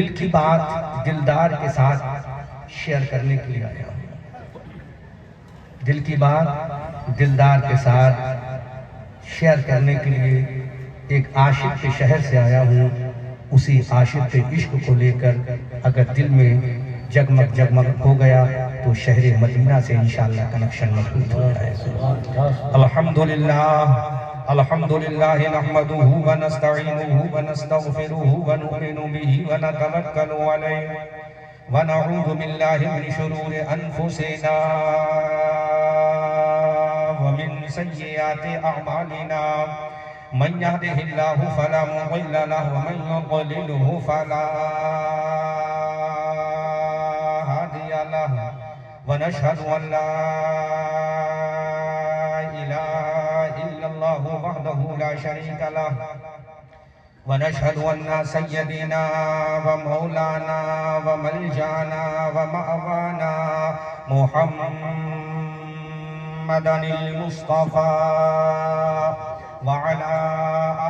دل کی بات دلدار کے ساتھ شیئر کرنے کے لیے آیا ہوں. دل کی بات دلدار کے ساتھ شیئر کرنے کے لیے ایک عاشق کے شہر سے آیا ہوں. اسی عاشق کے عشق کو لے کر اگر دل میں جگمگ جگمگ ہو گیا تو شہر مدینہ سے انشاءاللہ کنیکشن مضبوط ہو جائے. الحمدللہ نحمده ونستعینه ونستغفره ونؤمن به ونتوکل علیہ ونعوذ باللہ من شرور انفسنا ومن سیئات اعمالنا من يهده الله فلا مضل له ومن يضلله فلا هادي له ونشهد ان لا اله الا الله وحده لا شريك له ونشهد ان سيدنا ومولانا وملجانا ومأوانا محمدا المصطفى وعلى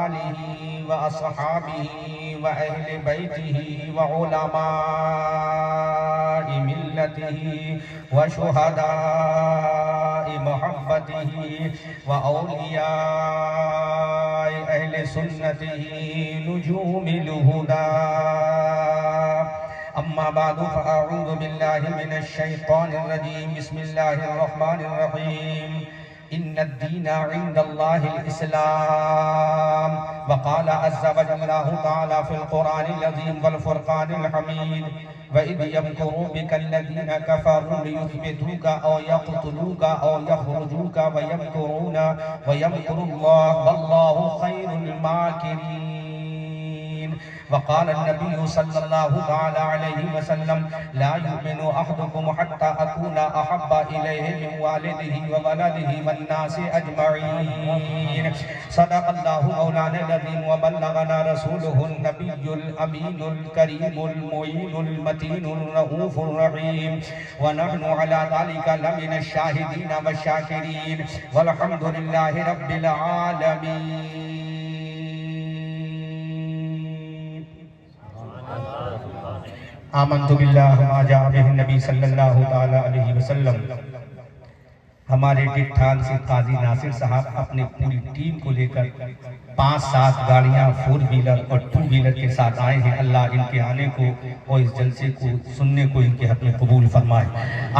آله وأصحابه وأهل بيته وعلماء ملته وشهداء محبته وأولياء أهل سنته نجوم الهدى. أما بعد فأعوذ بالله من الشيطان الرجيم. بسم الله الرحمن الرحيم. إن الدين عند الله الإسلام. وقال عز وجل الله تعالى في القرآن العظيم والفرقان الحميد. وإذ يمكر بك الذين كفروا ليثبتوك أو يقتلوك أو يخرجوك ويمكرون ويمكر الله والله خير الماكرين. وقال النبي صلى الله تعالى عليه وسلم لا يؤمن أحدكم حتى أكون أحب إليه من والده وولده والناس أجمعين. صدق الله مولانا العظيم وبلغنا رسوله النبي الأمين الكريم المعين المتين الرؤوف الرحيم. ونحن على ذلك لمن الشاهدين والشاكرين والحمد لله رب العالمين. آمنت باللہ ما جاء بہ النبی صلی اللہ علیہ وسلم. ہمارے ڈٹھال سے قاضی ناصر صاحب اپنے پوری ٹیم کو لے کر 5-7 گاڑیاں 4 ویلر اور 2 ویلر کے ساتھ آئے ہیں. اللہ ان کے آنے کو اور اس جلسے کو سننے کو ان کے حق میں قبول فرمائے.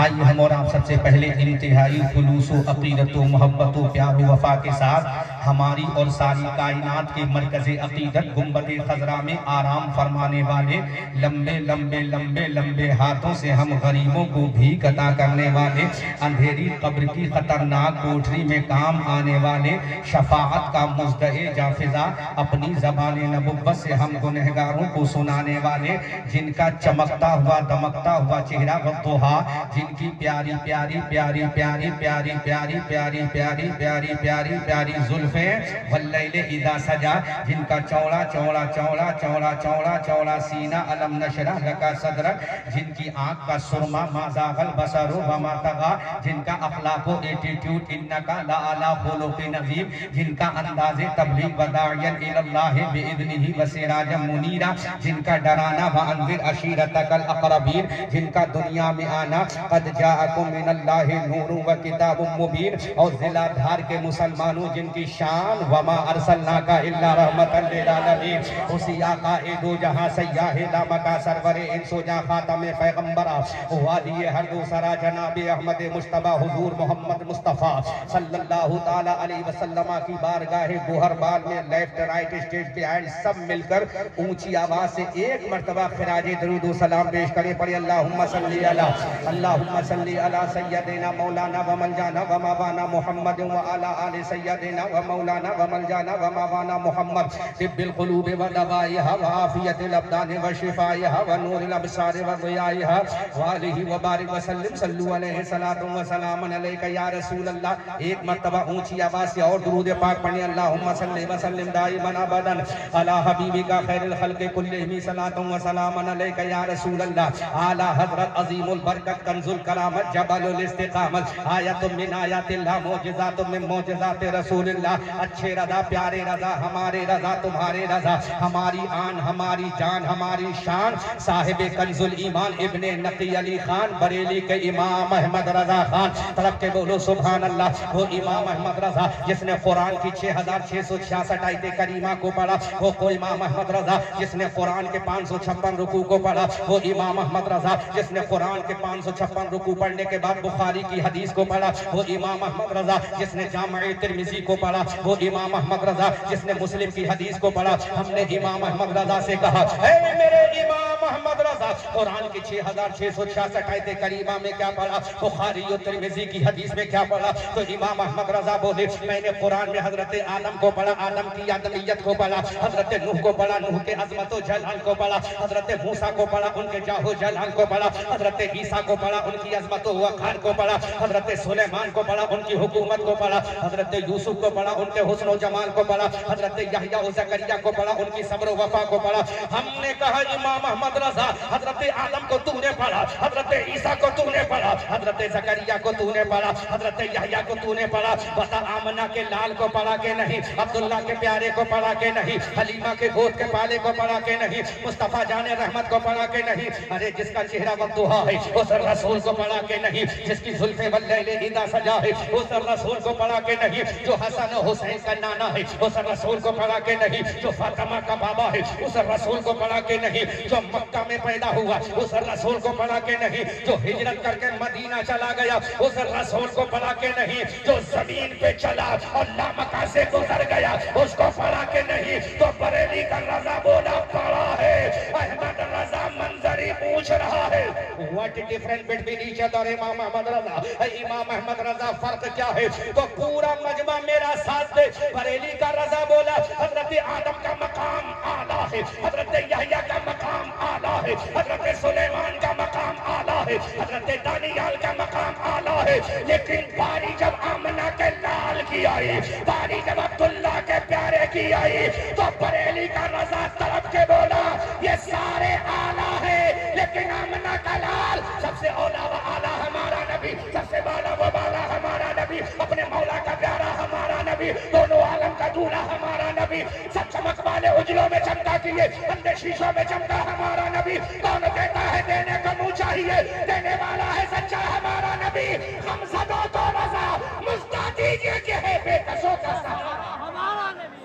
آئیے ہم اور آپ سب سے پہلے انتہائی خلوص و عقیدت و محبت و پیار و وفا کے ساتھ ہماری اور ساری کائنات کے مرکز عقیدت گنبد خضرا میں آرام فرمانے والے لمبے لمبے لمبے لمبے ہاتھوں سے ہم غریبوں کو بھیک عطا کرنے والے اندھیری قبر کی خطرناک کوٹری میں کام آنے والے شفاعت کا مزدہ جافزہ اپنی زبان نبوت سے ہم گنہگاروں کو سنانے والے جن کا چمکتا ہوا دمکتا ہوا چہرہ والضحا جن کی پیاری پیاری پیاری پیاری پیاری پیاری پیاری پیاری پیاری پیاری پیاری زلفیں واللیل اذا سجا جن کا چوڑا چوڑا چوڑا چوڑا چوڑا چوڑا سینہ علم نشرح لکا صدرک جن کی آنکھ کا سرما ما زاغ البصر وما طغى جن کا اخلاق و ایٹیٹیوڈ انکا لعلی خلق نظیم جن کا انداز تبلیغ وداعیا الاللہ بإذنہ وسراجا منیرا جن کا ڈرانا وانذر عشیرتک الاقربین جن کا دنیا میں آنا قد جاءکم من اللہ نور و کتاب مبین اور ضلع دھار کے مسلمانوں جن کی شان وما ارسلناک الا رحمتا للعالمین اسی آقا دو جہاں سیاہ لامکا سرور انس و جاں خاتم پیغمبرہ وادی ہر دوسرا جناب احمد مجتبی حضور محمد مصطفیٰ صلی اللہ تعالی علیہ وسلم کی بارگاہ گوہر بال میں لیفٹ رائٹ اسٹیج پہ آئے سب مل کر اونچی آواز سے ایک مرتبہ خراج درود و سلام پیش کریں. پڑھیں اللہم صلی علی سیدنا مولانا و ملجانا و موانا محمد و علی آل سیدنا و مولانا و ملجانا و موانا محمد طب القلوب و دوائها و عافیت الابدان و شفائها و نور الابصار و ضیائها و آلہ و بارک وسلم صلو علیہ صلاۃ و سلام علیک یا رسول اللہ. ایک مرتبہ اونچی آواز سے اور درود پاک پڑھیں. اللہم صلی وسلم دائما ابدا علی حبیبک خیر الخلق کلہم صلاۃ و سلام علیک یا رسول اللہ. اعلی حضرت عظیم البرکت کنز الکرامت جبل الاستقامت آیت من آیات اللہ معجزات من معجزات رسول اللہ اچھے رضا پیارے رضا ہمارے رضا تمہارے رضا ہماری آن ہماری جان ہماری شان صاحب کنز الایمان ابن نقی علی خان بریلی کے امام احمد رضا خان طرف کے بولو سبحان اللہ. وہ امام احمد رضا جس نے قرآن کی 6666 آیت کریمہ کو پڑھا, وہ امام احمد رضا جس نے قرآن کے 556 رکوع کو پڑھا, وہ امام احمد رضا جس نے قرآن کے 556 رکوع پڑھنے کے بعد بخاری کی حدیث کو پڑھا, وہ امام احمد رضا جس نے جامع ترمذی کو پڑھا, وہ امام احمد رضا جس نے مسلم کی حدیث کو پڑھا. ہم نے امام احمد رضا سے کہا اے میرے امام احمد رضا قرآن کی 6666 آیت کریمہ میں کیا پڑھا, بخاری و ترمذی کی حدیث میں کیا پڑھا؟ تو امام احمد رضا بولے میں نے قرآن میں حضرت آدم کو پڑھا, آدم کی آدمیت کو پڑھا, حضرت نوح کو پڑھا, نوح کے عظمت و جلال کو پڑھا, حضرت موسیٰ کو پڑھا, ان کے جاہ و جلال کو پڑھا, حضرت عیسیٰ کو پڑھا, ان کی عظمت و وقار کو پڑھا, حضرت سلیمان کو پڑھا, ان کی حکومت کو پڑھا, حضرت یوسف کو پڑھا, ان کے حسن و جمال کو پڑھا, حضرت یحییٰ و زکریا کو پڑھا, ان کی صبر و وفا کو پڑھا. ہم نے کہا امام احمد رضا حضرت آدم کو تو نے پڑھا, حضرت عیسیٰ کو تو نے پڑھا, حضرت زکریا کو تو نے پڑھا, حضرت یحییٰ کو تو نے پڑھا, بتا آمنہ کے لال کو پڑھا کہ نہیں, عبداللہ کے پیارے کو پڑھا کہ نہیں, حلیمہ کے گود کے پالے کو پڑھا کہ نہیں, مصطفیٰ جان رحمت کو پڑھا کہ نہیں, ارے جس کا چہرہ والضحیٰ ہے اس رسول کو پڑھا کہ نہیں, جس کی زلفیں واللیل اذا سجا ہے اس رسول کو پڑھا کہ نہیں, جو حسن و حسین کا نانا ہے اس رسول کو پڑھا کہ نہیں, جو فاطمہ کا بابا ہے اس رسول کو پڑھا کہ نہیں, جو مکہ میں پیدا ہوا اس رسول کو پڑھا کہ نہیں, جو ہجرت کر کے مدینہ چلا گیا اس رسول کو پڑھا کہ نہیں, جو زمین پہ چلا اور لامکہ سے گزر گیا اس کو پڑھا کہ نہیں. تو بریلی کا رضا بولا پڑھا ہے, احمد رضا منظری پوچھ رہا ہے what difference between each other امام احمد رضا, امام احمد رضا فرق کیا ہے؟ تو پورا مجمع میرا ساتھ دے. بریلی کا رضا بولا حضرت آدم کا مقام اعلیٰ ہے, حضرت یحییٰ کا مقام اعلیٰ ہے, حضرت سلیمان کا مقام اعلیٰ ہے, حضرت دانیال کا مقام اعلیٰ ہے, لیکن باری جب آمنہ کے لال کی آئی, باری جب عبداللہ کے پیارے کی آئی, تو بریلی کا رضا طرف کے بولا یہ سارے اعلیٰ ہے, لیکن آمنہ کا لال سب سے اولا و اعلیٰ ہمارا نبی, سب سے بالا و بالا ہمارا نبی, اپنے مولا کا پیارا ہمارا نبی, دونوں عالم کا دولہ ہمارا نبی, سب چمک والے اجلوں میں چمکا کیے, اندھے شیشوں میں چمکا ہمارا نبی. کون دیتا ہے دینے کو منہ چاہیے, دینے والا ہے سچا ہمارا نبی. ہم زدوں کو رضا مزدہ دیجئے کہ ہے بے کسوں کا سہارا ہمارا نبی.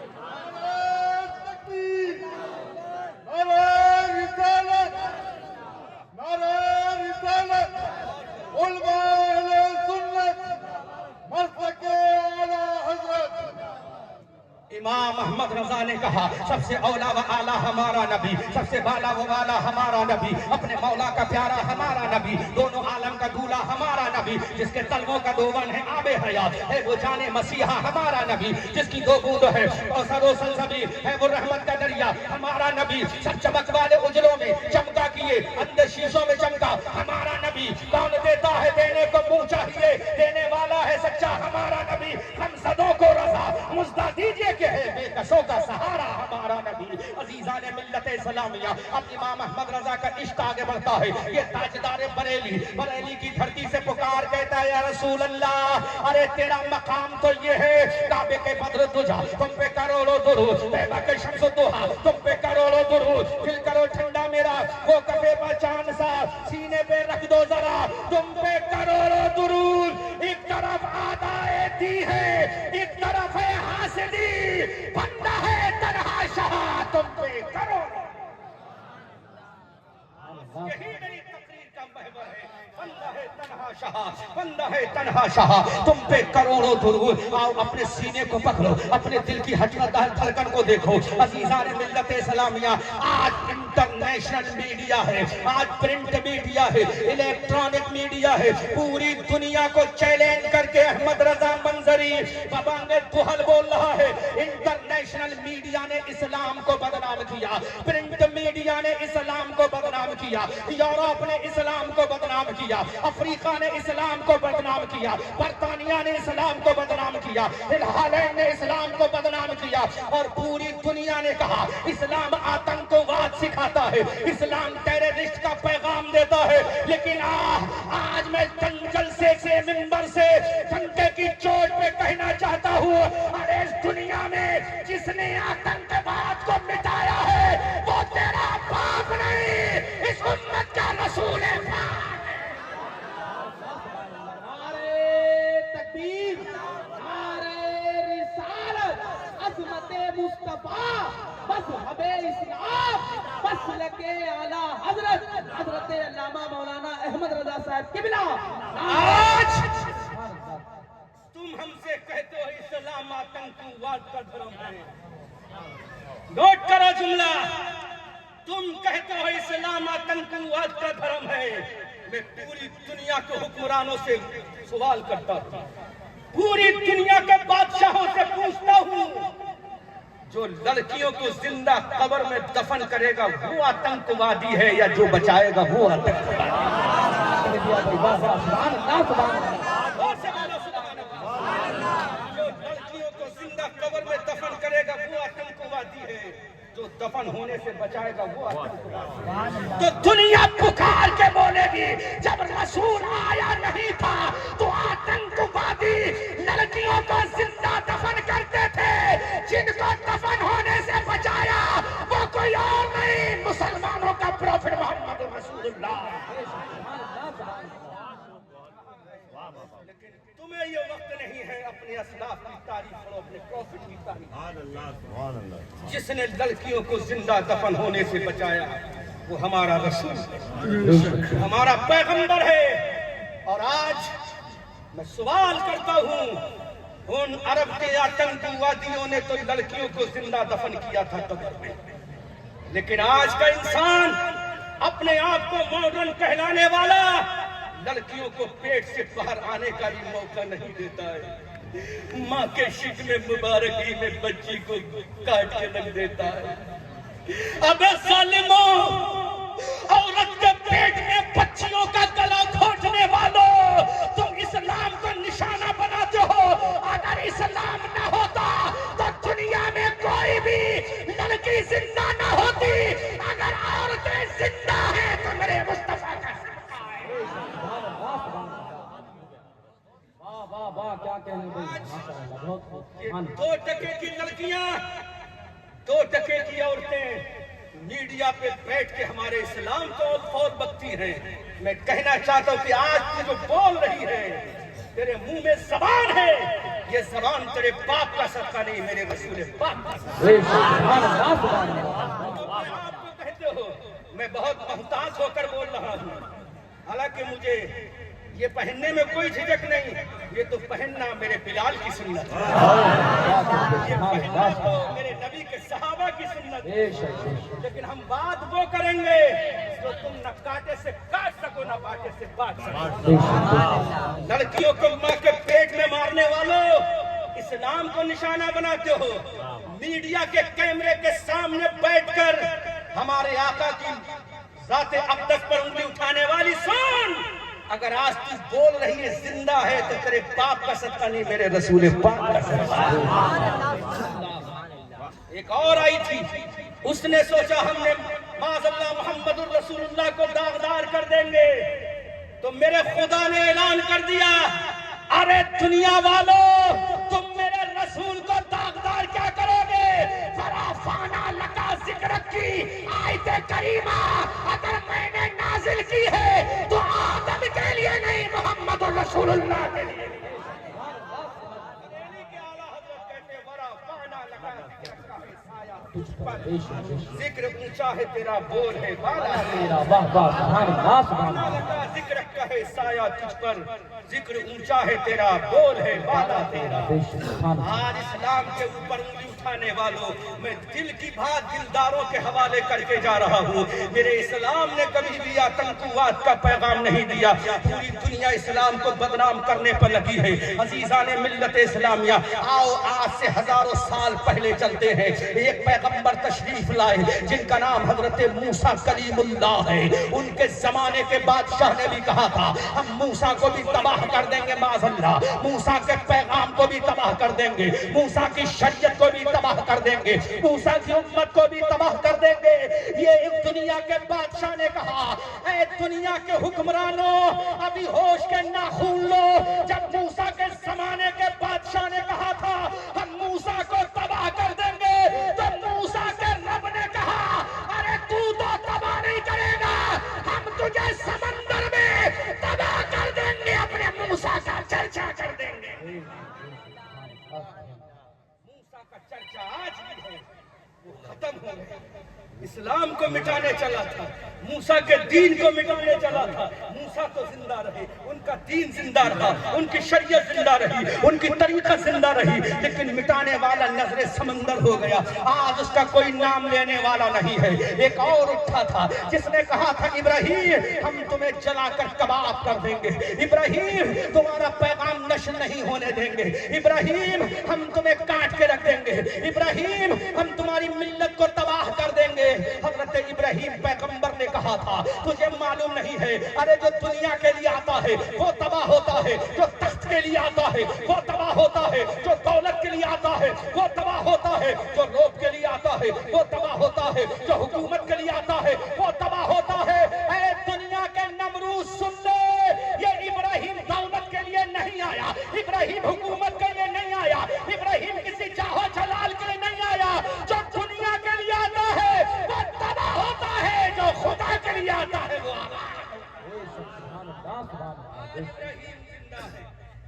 امام احمد رضا نے کہا سب سے اولا و اعلیٰ ہمارا نبی, سب سے بالا و بالا ہمارا نبی, اپنے مولا کا پیارا ہمارا نبی, دونوں عالم کا دولہ ہمارا نبی, جس کے طلبوں کا دوون ہے آب حیات ہے وہ جان مسیحا ہمارا نبی, جس کی دو بوند ہے کوثر و سلسبیل ہے وہ رحمت کا دریا ہمارا نبی, سب چمک والے اجلوں میں چمکا کیے, اندھے شیشوں میں چمکا ہمارا نبی. کون دیتا ہے دینے کو منہ چاہیے, دینے والا ہے سچا ہمارا نبی. ہم زدوں کو رضا مزدہ دیجئے کہ ہے بے کسوں کا سہارا ہمارا نبی. عزیزان ملت اسلامیہ, اب امام احمد رضا کا عشق آگے بڑھتا ہے. یہ تاجدار بریلی, بریلی کی دھرتی سے پکار کہتا ہے یا رسول اللہ, ارے تیرا مقام تو یہ ہے, کعبے کے بدر تجھا تم پہ کروڑوں درود, طیبہ کے شمس دوحا تم پہ کروڑوں درود, دل کرو ٹھنڈا میرا وہ کفے پہ چاند سا, سینے پہ رکھ دو ذرا تم پہ کروڑوں درود. ایک طرف آدائے دی ہے, ایک طرف ہے حاسدی, بندہ ہے تنہا شاہ تم پہ کرو. یہی میری تقریر کا محور ہے, بندہ ہے تنہا شاہ, بندہ ہے تنہا شاہ تم پہ کروڑوں درود. آؤ اپنے سینے کو پکڑو, اپنے دل کی دھڑکن کو دیکھو. عزیزان ملت اسلامیہ, آج انٹرنیشنل میڈیا ہے, آج پرنٹ میڈیا ہے, الیکٹرانک میڈیا ہے, پوری دنیا کو چیلنج کر کے احمد رضا منظری بابانگ دہل بول رہا ہے انٹرنیشنل میڈیا نے اسلام کو بدنام کیا, پرنٹ میڈیا نے اسلام کو بدنام بدنام کیا، یورپ نے اسلام کو بدنام کیا، افریقہ نے اسلام کو بدنام کیا، برطانیہ نے اسلام کو بدنام کیا، ہالینڈ نے اسلام کو بدنام کیا، اور پوری دنیا نے کہا اسلام آتنکواد سکھاتا ہے، اسلام ٹیررسٹ کا پیغام دیتا ہے۔ لیکن آج میں جلسے سے منبر سے ڈنڈے کی چوٹ پہ کہنا چاہتا ہوں، ارے اس دنیا میں جس نے آتنکواد کو مٹایا ہے وہ تیرا باپ نہیں، اس امت کا رسول ہے۔ تکبیر، نعرہ رسالت، عظمت مصطفیٰ، مذہب اسلام، مسلک اعلیٰ حضرت علامہ مولانا احمد رضا صاحب قبلہ۔ آج تم ہم سے کہتے ہو اسلام آتنکواد کا دھرم ہے، نوٹ کرو جملہ، تم کہتے ہو اسلام آتنکواد کا دھرم ہے۔ میں پوری دنیا کے حکمرانوں سے سوال کرتا ہوں، پوری دنیا کے بادشاہوں سے پوچھتا ہوں، جو لڑکیوں کو زندہ قبر میں دفن کرے گا وہ آتنکوادی ہے یا جو بچائے گا وہ آتنکوادی؟ جو لڑکیوں کو زندہ قبر میں دفن کرے گا وہ آتنکوادی ہے، جو دفن ہونے سے بچائے گا وہ آتنکوادی۔ تو دنیا پکار کے بولے گی جب رسول آیا نہیں تھا تو آتنکوادی لڑکیوں کو زندہ دفن کرتے تھے، جن کو دفن ہونے سے بچایا وہ کوئی اور نہیں، مسلمانوں کا پروفٹ محمد رسول اللہ۔ لیکن تمہیں یہ وقت نہیں ہے اپنے اسلاف کی تعریف کرو، اپنے پروفٹ کی تعریف۔ جس نے لڑکیوں کو زندہ دفن ہونے سے بچایا وہ ہمارا رسول ہے، ہمارا پیغمبر ہے۔ اور آج میں سوال کرتا ہوں، ان عرب کے آتنکوادیوں نے تو لڑکیوں کو زندہ دفن کیا تھا قبر میں، لیکن آج کا انسان اپنے آپ کو ماڈرن کہلانے والا لڑکیوں کو پیٹ سے باہر آنے کا بھی موقع نہیں دیتا ہے، ماں کے شکم مبارکی میں بچی کو کاٹ کے رکھ دیتا ہے۔ ابے ظالموں، عورت کے پیٹ میں بچیوں کا گلا گھونٹنے والوں، تم اسلام کو نشانہ بناتے ہو۔ اگر اسلام نہ ہوتا تو دنیا میں کوئی بھی لڑکی زندہ نہ ہوتی، اگر عورتیں زندہ ہیں تو میرے مصطفیٰ کا صدقہ ہے۔ واہ واہ، کیا کہنے بھائی، ماشاءاللہ، بہت خوب۔ 2% کی لڑکیاں، 2% کی عورتیں میڈیا پہ بیٹھ کے ہمارے اسلام کو فوت بکتی ہیں۔ میں کہنا چاہتا ہوں کہ آج تو جو بول رہی ہے، تیرے منہ میں زبان ہے، یہ زبان تیرے باپ کا صدقہ نہیں، میرے رسول پاک کا صدقہ ہے۔ آپ کو کہتے ہو میں بہت محتاط ہو کر بول رہا ہوں، حالانکہ مجھے یہ پہننے میں کوئی جھجک نہیں، یہ تو پہننا میرے بلال کی سنت ہے، یہ پہننا تو میرے نبی کے صحابہ کی سنت ہے۔ لیکن ہم بات وہ کریں گے جو تم نہ کاٹے سے کاٹ سکو نہ باٹے سے باٹ سکو۔ لڑکیوں کو ماں کے پیٹ میں مارنے والوں، اسلام کو نشانہ بناتے ہو، میڈیا کے کیمرے کے سامنے بیٹھ کر ہمارے آقا کی ذات اقدس پر انگلی اٹھانے والی سن، اگر آج تو بول رہی ہے زندہ ہے تو تیرے باپ کا صدقہ نہیں، میرے رسول پاک کا صدقہ ہے۔ ایک اور آئی تھی، اس نے سوچا ہم نے معاذ اللہ محمد الرسول اللہ کو داغدار کر دیں گے، تو میرے خدا نے اعلان کر دیا، ارے دنیا والوں، تم میرے رسول کو داغدار کیا کرو گے؟ فرافانا لکا ذکر کی آیت کریمہ اگر میں نے نازل کی ہے تو آدم کے لیے نہیں، محمد الرسول اللہ کے لیے۔ ذکر اونچا ہے تیرا بول ہے بالا، واہ واہ، سبحان اللہ، سبحان اللہ۔ ذکر کا ہے ہے سایہ تجھ پر، ذکر اونچا ہے تیرا، بول ہے بالا تیرا۔ آج اسلام کے اوپر انگلی اٹھانے والوں، میں دل کی بات دلداروں کے حوالے کر کے جا رہا ہوں۔ میرے اسلام نے کبھی بھی آتنکواد کا پیغام نہیں دیا۔ پوری دنیا اسلام کو بدنام کرنے پر لگی ہے۔ عزیزان ملت اسلامیہ، آؤ آج سے ہزاروں سال پہلے چلتے ہیں۔ ایک پیغمبر تشریف لائے جن کا نام حضرت موسیٰ کلیم اللہ ہے۔ ان کے زمانے کے بادشاہ نے بھی کہا تھا ہم موسیٰ کو بھی تباہ کر دیں گے، معاذ اللہ، موسیٰ کے پیغام کو بھی تباہ کر دیں گے، موسیٰ کی شریعت کو بھی تباہ کر دیں گے، موسیٰ کی امت کو بھی تباہ کر دیں گے۔ یہ ایک دنیا کے بادشاہ نے کہا اے دنیا کے حکمرانوں، ابھی ہوش کے ناخن لو۔ جب موسیٰ کے زمانے کے بادشاہ نے کہا تھا ہم موسیٰ کو تباہ کر دیں گے، تو موسیٰ کے رب نے کہا ارے تو تباہ نہیں کرے گا، ہم تجھے سمندر میں تباہ کر دیں گے، اپنے موسیٰ کا چرچا کر دیں گے۔ موسیٰ کا چرچا آج بھی ہے، وہ ختم ہو گیا۔ اسلام کو مٹانے چلا تھا، موسیٰ کے دین کو مٹانے چلا تھا، موسیٰ تو زندہ رہے، ان کا دین زندہ رہا، ان کی شریعت زندہ رہی، ان کی طریقہ زندہ رہی، لیکن مٹانے والا نظر سمندر ہو گیا۔ آج اس کا کوئی نام لینے والا نہیں ہے۔ ایک اور اٹھا تھا جس نے کہا تھا ابراہیم ہم تمہیں جلا کر کباب کر دیں گے، ابراہیم تمہارا پیغام نشر نہیں ہونے دیں گے، ابراہیم ہم تمہیں کاٹ کے رکھ دیں گے، ابراہیم ہم تمہاری ملت کو تباہ کر دیں گے۔ حضرت ابراہیم پیغمبر نے کہا تھا تجھے معلوم نہیں ہے، ارے جو دنیا کے لیے آتا ہے وہ تباہ ہوتا ہے، جو تخت کے لیے آتا ہے وہ تباہ ہوتا ہے، جو دولت کے لیے آتا ہے وہ تباہ ہوتا ہے، جو روب کے لیے آتا ہے وہ تباہ ہوتا ہے، جو حکومت کے لیے آتا ہے وہ تباہ ہوتا ہے۔ اے دنیا کے نمرود سن لے، یہ ابراہیم دولت کے لیے نہیں آیا، ابراہیم حکومت کے لیے نہیں آیا، ابراہیم کسی جاہو جلال کے لیے نہیں آیا، جو دنیا کے لیے آتا ہے وہ تباہ ہوتا ہے، جو خدا کے لیے آتا ہے وہ ابراہیم زندہ ہے،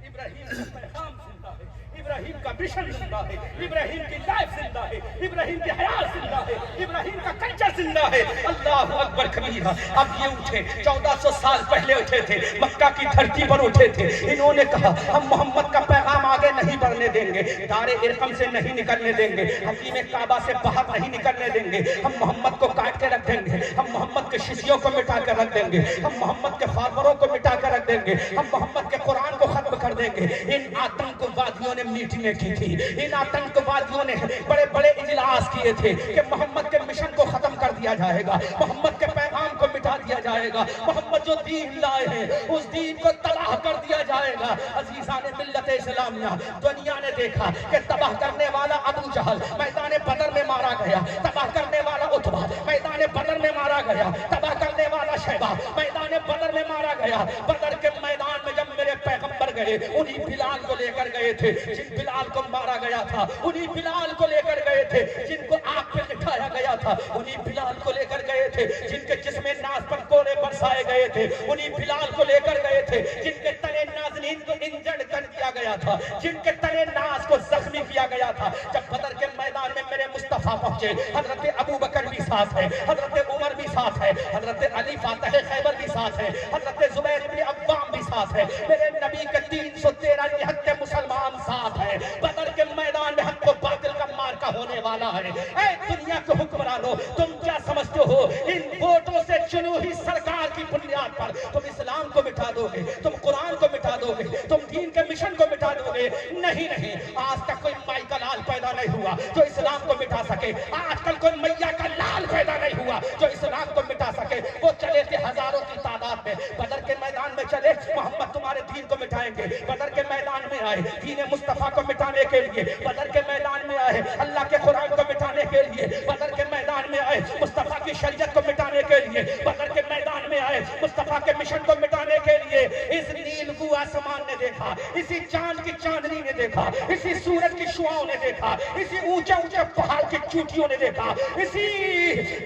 ابراہیم کا پیغام زندہ ہے، ابراہیم کا مشن زندہ ہے، ابراہیم کی لائف زندہ ہے، ابراہیم کی حیات زندہ ہے، ابراہیم کا کلچر زندہ ہے۔ اللہ اکبر کبیرہ۔ اب یہ اٹھے 1400 سال پہلے اٹھے تھے، مکہ کی دھرتی پر اٹھے تھے، انہوں نے کہا ہم محمد کا پیغام آگے نہیں بڑھنے دیں گے، دار ارقم سے نہیں نکلنے دیں گے، حتیم کعبہ سے باہر نہیں نکلنے دیں گے، ہم محمد کو کاٹ کے رکھ دیں گے، ہم محمد کے شیشیوں کو مٹا کر رکھ دیں گے، ہم محمد کے فاروروں کو مٹا کر رکھ دیں گے، ہم محمد کے قرآن کو ختم کر دیں گے۔ ان آتنکوادیوں نے میٹنگیں کی تھی، ان آتنکوادیوں نے بڑے بڑے اجلاس کیے تھے کہ محمد کے مشن کو ختم کر دیا جائے گا، محمد کے پیغام کو مٹا دیا جائے گا، محمد جو دین لائے ہیں اس دین کو تباہ کر دیا جائے گا۔ عزیزان ملت اسلامیہ، دنیا نے دیکھا کہ تباہ کرنے والا ابو جہل میدان بدر میں مارا گیا، تباہ کرنے والا عتبہ میدان بدر میں مارا گیا، تباہ کرنے والا شیبہ میدان بدر میں مارا گیا۔ بدر کے میدان میں جب میرے پیغمبر گئے، انہی بلال کو لے کر گئے تھے جن بلال کو مارا گیا تھا، انہی بلال کو لے کر گئے تھے جن کو آگ پہ لٹایا گیا تھا، انہی بلال کو لے کر گئے تھے جن کے جسم ناز پر کوڑے برسائے گئے تھے، انہی بلال کو لے کر گئے تھے جن کے تلے نازنین کو انجرڈ کر دیا گیا تھا، جن کے تلے ناز کو زخمی کیا گیا تھا۔ جب بدر کے میدان میں میرے مصطفیٰ پہنچے، حضرت ابو بکر بھی ساتھ ہے، حضرت عمر بھی ساتھ ہے، حضرت علی فاتح خیبر بھی ساتھ ہے، حضرت زبیر بن عوام بھی ساتھ ہے، میرے نبی کے 313 نہتے مسلمان ساتھ ہیں۔ بدر کے میدان میں ہم کو باطل کا مارکا ہونے والا ہے۔ اے دنیا کے حکمرانوں، تم کیا سمجھتے ہو ان ووٹوں سے چنی ہوئی سرکار کی بنیاد پر تم اسلام کو مٹا دو گے، تم قرآن کو مٹا دو گے، تم دین کے مشن کو مٹا دو گے؟ نہیں نہیں، آج تک کوئی مائی کا لال پیدا نہیں ہوا جو اسلام کو مٹا سکے، آج کل کوئی میاں کا لال پیدا نہیں ہوا جو اسلام کو مٹا سکے۔ وہ چلے تھے ہزاروں کی تعداد میں، بدر کے میدان میں چلے محمد تمہارے دین کو مٹائیں گے، بدر کے میدان میں آئے دین مصطفیٰ کو مٹانے کے لیے، بدر کے میدان میں آئے اللہ کے قرآن کو مٹانے کے لیے، بدر کے میدان میں آئے مصطفیٰ کی شریعت کو مٹانے کے لیے، بدر کے میدان میں آئے مصطفیٰ کے مشن کو مٹانے کے لیے۔ اس نیل کو آسمان نے دیکھا، اسی چاند کی چاندنی نے دیکھا، اسی سورج کی شعاؤں نے دیکھا، اسی اونچے اونچے پہاڑ کی چوٹیوں نے دیکھا، اسی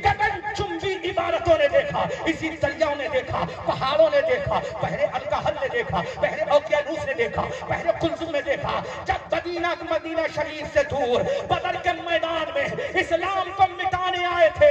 گگن چمبی عبارتوں نے دیکھا، اسی دریاؤں نے دیکھا، پہاڑوں نے دیکھا، بحر الکحل نے دیکھا، بحر اوقیانوس نے دیکھا، بحر قلزم نے دیکھا۔ جب مدینہ شریف سے دور بدر کے میدان میں اسلام کو مٹانے آئے تھے،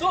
2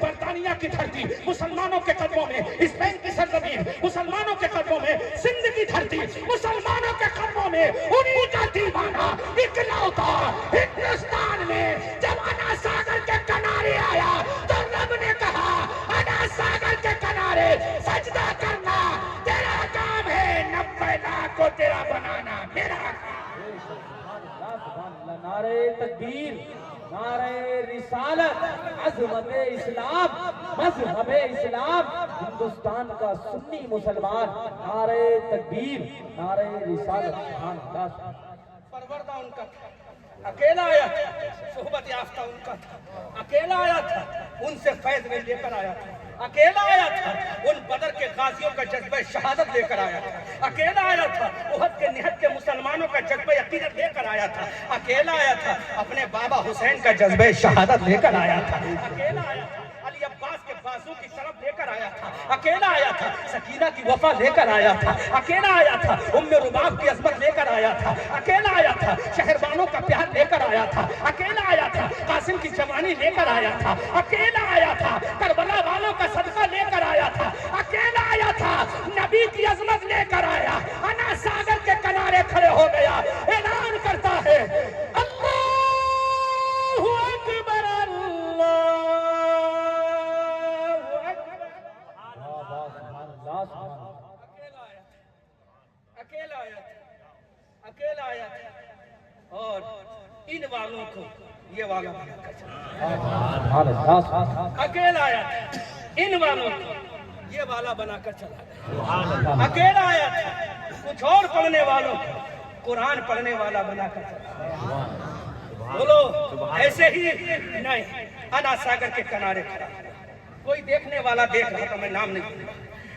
برطانیہ کی دھرتی مسلمانوں کے قدموں میں، اسپین کی سرزمین مسلمانوں کے قدموں میں، سندھ کی دھرتی مسلمانوں کے قدموں میں، انہی کا دیوانہ اکلوتا ہندوستان میں جب انا ساگر کے کنارے آیا تو رب نے کہا انا ساگر کے کنارے سجدہ کرنا تیرا کام ہے، 90 لاکھ کو تیرا بنانا میرا کام۔ نعرہ تکبیر، نعرہ رسالت، عظمت اسلام، مذہب اسلام، ہندوستان کا سنی مسلمان، نعرہ تکبیر، نعرہ رسالت، سبحان اللہ۔ پروردہ ان کا تھا، اکیلا آیا تھا، صحبت یافتہ ان کا تھا، اکیلا آیا تھا، ان سے فیض میں لے کر آیا تھا، اکیلا آیا تھا، ان بدر کے غازیوں کا جذبہ شہادت لے کر آیا تھا، اکیلا آیا تھا، احد کے نہت کے مسلمانوں کا جذبہ عقیدت لے کر آیا تھا، اکیلا آیا تھا، اپنے بابا حسین کا جذبہ شہادت لے کر آیا تھا، اکیلا آیا تھا، علی عباس کے بازو کی طرف لے کر آیا تھا، اکیلا آیا تھا، سکینہ کی وفا لے کر آیا تھا، اکیلا آیا تھا، ام رباب کی عظمت لے کر آیا تھا، اکیلا آیا تھا، شہربانوں کا پیار لے کر آیا تھا، اکیلا آیا تھا، قاسم کی جوانی لے کر آیا تھا، اکیلا آیا تھا، کربلا والوں کا صدقہ لے کر آیا تھا، اکیلا آیا تھا، نبی کی عظمت لے کر آیا، انا ساگر کے کنارے کھڑے ہو گیا، اعلان کرتا ہے اللہ اکبر، اکیلا آیا تھا، اور ان والوں کو یہ والا بنا کر چلا، اکیلا آیا تھا، ان والوں کو یہ والا بنا کر چلا، اکیلا آیا تھا، کچھ اور پڑھنے والوں کو قرآن پڑھنے والا بنا کر چلا۔ بولو ایسے ہی نہیں، انا ساگر کے کنارے کھڑا، کوئی دیکھنے والا دیکھ رہا تھا، میں نام نہیں لوں گا،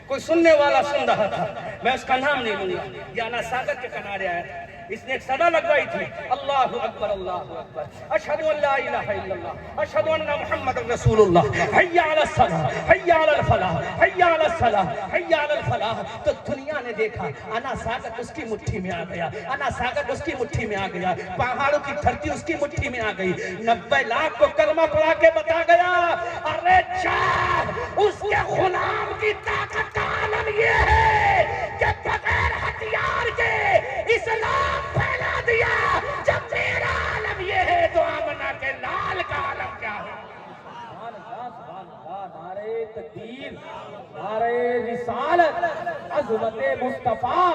کوئی سننے والا سن رہا تھا، میں اس کا نام نہیں لوں گا، یہ انا ساگر کے کنارے آیا تھا، اس نے ایک صدا لگوائی تھی، اللہ اکبر اللہ اکبر، اشہد ان لا الہ الا اللہ، اشہد ان محمد رسول اللہ، حی علی الصلاۃ، حی علی الفلاح، حی علی الصلاۃ، حی علی الفلاح۔ تو دنیا نے دیکھا انا ساگر اس کی مٹھی میں آ گیا، انا ساگر اس کی مٹھی میں آ گیا، پہاڑوں کی دھرتی اس کی مٹھی میں آ گئی، 90 لاکھ کو کلمہ پڑھا کے بتا گیا، ارے چاہ اس کے غلام کی طاقت کا عالم یہ ہے کہ بغیر ہتھیار کے اسلام پھیلا دیا، جب تیرا عالم یہ ہے تو آمنہ کے لال کا عالم کیا ہے؟ سبحان اللہ، سبحان اللہ، نعرہ تکبیر، نعرہ رسالت، عظمت مصطفیٰ،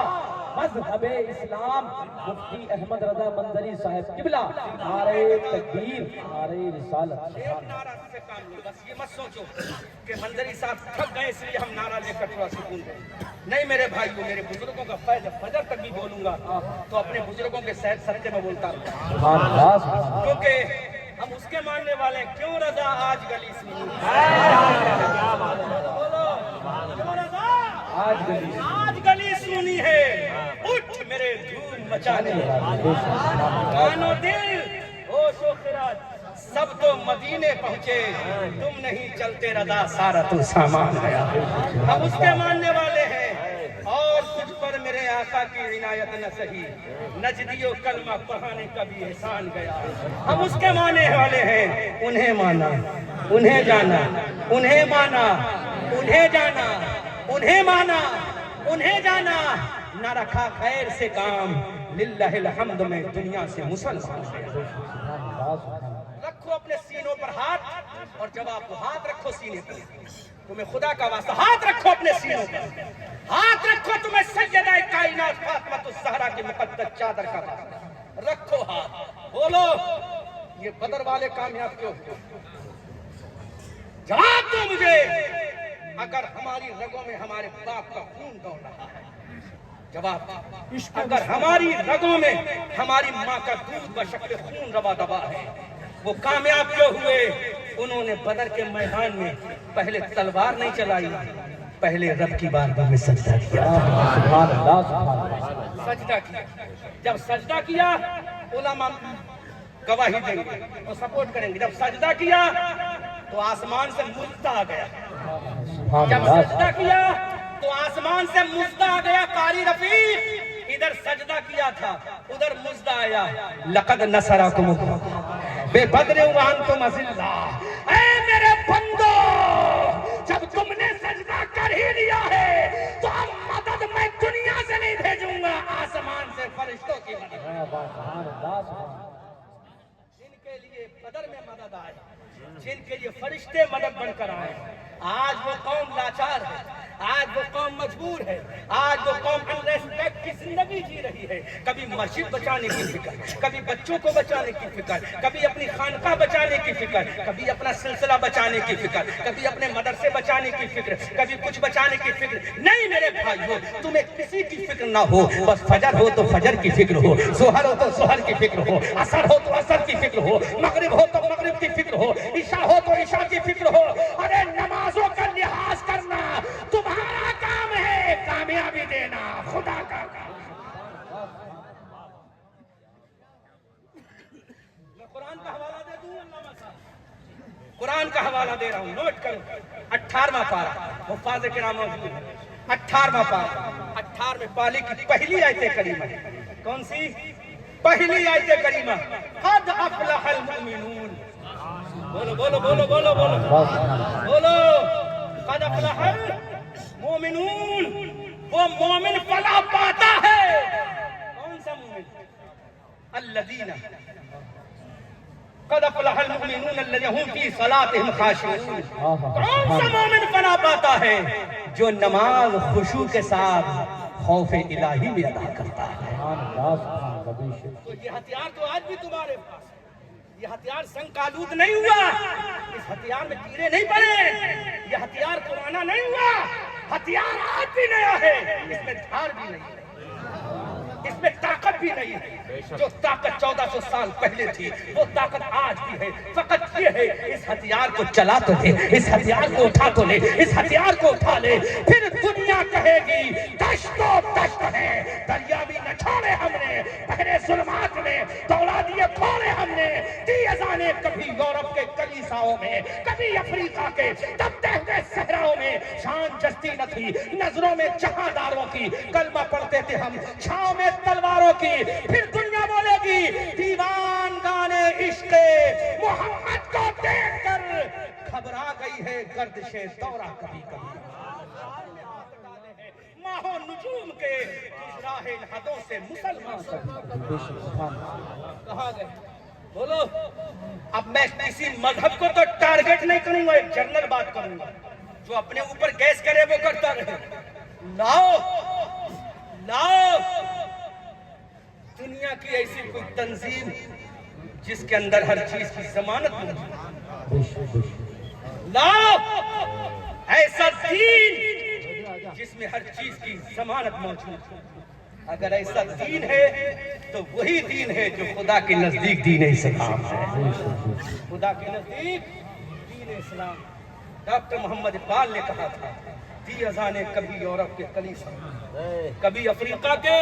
مذہب اسلام، مفتی احمد رضا منظری صاحب قبلہ، نعرہ تکبیر، نعرہ رسالت۔ ایک نعرہ سے کام لو، بس یہ مت سوچو کہ منظری صاحب تھک گئے اس لیے ہم نعرہ لے کر تھوڑا سکون دیں، نہیں میرے بھائیو، میرے بزرگوں کا فیض فجر تک بھی بولوں گا تو اپنے بزرگوں کے سہت صدقے میں بولتا ہوں، سبحان اللہ، سبحان اللہ۔ کیونکہ ہم اس کے ماننے والے ہیں، کیوں رضا آج گلی سنی، بولو کیوں رضا آج گلی سنی ہے، اٹھ میرے دھوم مچانے، کانو دل ہوش و خرد سب تو مدینے پہنچے، تم نہیں چلتے رضا سارا تو سامان گیا، ہم اس کے ماننے والے ہیں، اور تجھ پر میرے آقا کی عنایت نہ سہی، نجدیو کلمہ پڑھانے کا بھی احسان گیا، ہم اس کے ماننے والے ہیں، انہیں مانا انہیں جانا، انہیں مانا انہیں جانا، انہیں مانا انہیں جانا، نہ رکھا خیر سے کام، للہ الحمد میں دنیا سے مسلمان گیا۔ رکھو اپنے سینوں پر ہاتھ، اور جب آپ ہاتھ رکھو سینے پر، تمہیں خدا کا واسطہ ہاتھ رکھو اپنے سینوں پر، ہاتھ رکھو تمہیں سیدہ کائنات فاطمہ الزہرا کی مقدس چادر کا واسطہ، رکھو ہاتھ، بولو یہ بدر والے کامیاب کیوں ہوئے؟ جواب دو مجھے، اگر ہماری رگوں میں ہمارے باپ کا خون دوڑ رہا ہے، جواب، اگر ہماری رگوں میں ہماری ماں کا دودھ بشکل خون روا دبا ہے، وہ کامیاب کیوں ہوئے؟ انہوں نے بدر کے میدان میں پہلے تلوار نہیں چلائی، پہلے رب کی بارگاہ میں سجدہ کیا، سبحان اللہ، سبحان اللہ۔ سجدہ کیا، جب سجدہ کیا علماء گواہی دیں گے اور سپورٹ کریں گے، جب سجدہ کیا تو آسمان سے مجدہ آ گیا، جب سجدہ کیا تو آسمان سے مجدہ آ گیا، قاری رفیق ادھر سجدہ کیا تھا ادھر مجدہ آیا، لقد نصرکم اللہ بے بدر وانتم اذلہ، اے میرے بندو فرشتے مدد بن کر آئے. آج وہ قوم لاچار ہے, آج وہ قوم مجبور ہے, آج وہ قوم انریسپیکٹ کی زندگی جی رہی ہے. کبھی مسجد بچانے کی فکر, کبھی بچوں کو بچانے کی فکر, کبھی اپنی خانقاہ بچانے کی فکر, کبھی اپنا سلسلہ بچانے کی فکر, کبھی اپنے مدرسے بچانے کی فکر, کبھی کچھ بچانے کی فکر. نہیں میرے بھائیو, تمہیں کسی کی فکر نہ ہو, بس فجر ہو تو فجر کی فکر ہو, ظہر ہو تو ظہر کی فکر ہو, عصر ہو تو عصر کی فکر ہو, مغرب ہو تو مغرب کی فکر ہو, عشاء ہو تو عشاء کی فکر ہو. ارے نمازوں کا لحاظ کرنا تمہارا کام ہے, کامیابی دینا خدا کا کام. میں قرآن کا حوالہ دے دوں, علامہ صاحب قرآن کا حوالہ دے رہا ہوں, نوٹ کرو. 18واں پارہ, حفاظ کرام موجود ہیں. 18واں پارہ, 18ویں پالی کی پہلی آیت کریمہ. کون سی پہلی آیت کریمہ؟ قد افلح المؤمنون. بولو بولو بولو بولو بولو بولو. قد افلح المؤمنون. وہ مومن فلاح پاتا ہے. کون سا مومن؟ الذین قد افلح المؤمنون الذین هم فی صلاتهم خاشعون. کون سا مومن فلاح پاتا ہے؟ جو نماز خشوع کے ساتھ خوف الہی میں ادا کرتا ہے. تو یہ ہتھیار تو آج بھی تمہارے پاس ہے. یہ ہتھیار سنگ کالود نہیں ہوا, اس ہتھیار میں کیڑے نہیں پڑے, یہ ہتھیار پرانا نہیں ہوا, ہتھیار آج بھی نیا ہے. اس میں دھار بھی نہیں ہے, اس میں طاقت بھی نہیں ہے. جو طاقت 1400 سال پہلے تھی وہ طاقت آج بھی ہے. فقط یہ ہے اس ہتھیار کو چلا تو لے, اس ہتھیار کو اٹھا تو لے, اس ہتھیار کو اٹھا لے. پھر دنیا کہے گی دشت و دشت ہے, دریا بھی نہ چھوڑے ہم نے, بحر ظلمات میں دوڑا دیے کھولے ہم نے. دی اذانیں کبھی یورپ کے کلیساؤں میں, کبھی افریقہ کے تپتے ہوئے صحراؤں میں. شان جستی نہ تھی نظروں میں جہانداروں کی, کلمہ پڑھتے تھے ہم چھاؤں میں تلواروں کی. پھر دنیا بولے گی دیوان گانے عشق محمد کو دیکھ کر گھبرا گئی ہے گردش دورہ کبھی کبھی. ماہو نجوم کے راہ حدوں سے مسلمان کہاں گئے؟ بولو. اب میں کسی مذہب کو تو ٹارگٹ نہیں کروں گا, ایک جنرل بات کروں گا. جو اپنے اوپر گیس کرے وہ کرتا رہے. لاؤ لاؤ دنیا کی ایسی کوئی تنظیم جس کے اندر ہر چیز کی ضمانت موجود. لاؤ ایسا دین جس میں ہر چیز کی ضمانت موجود. اگر ایسا دین ہے تو وہی دین ہے جو خدا کے نزدیک دین اسلام ہے. خدا کے نزدیک دین اسلام. ڈاکٹر محمد اقبال نے کہا تھا دی اذانیں کبھی یورپ کے کلیسا, کبھی افریقہ کے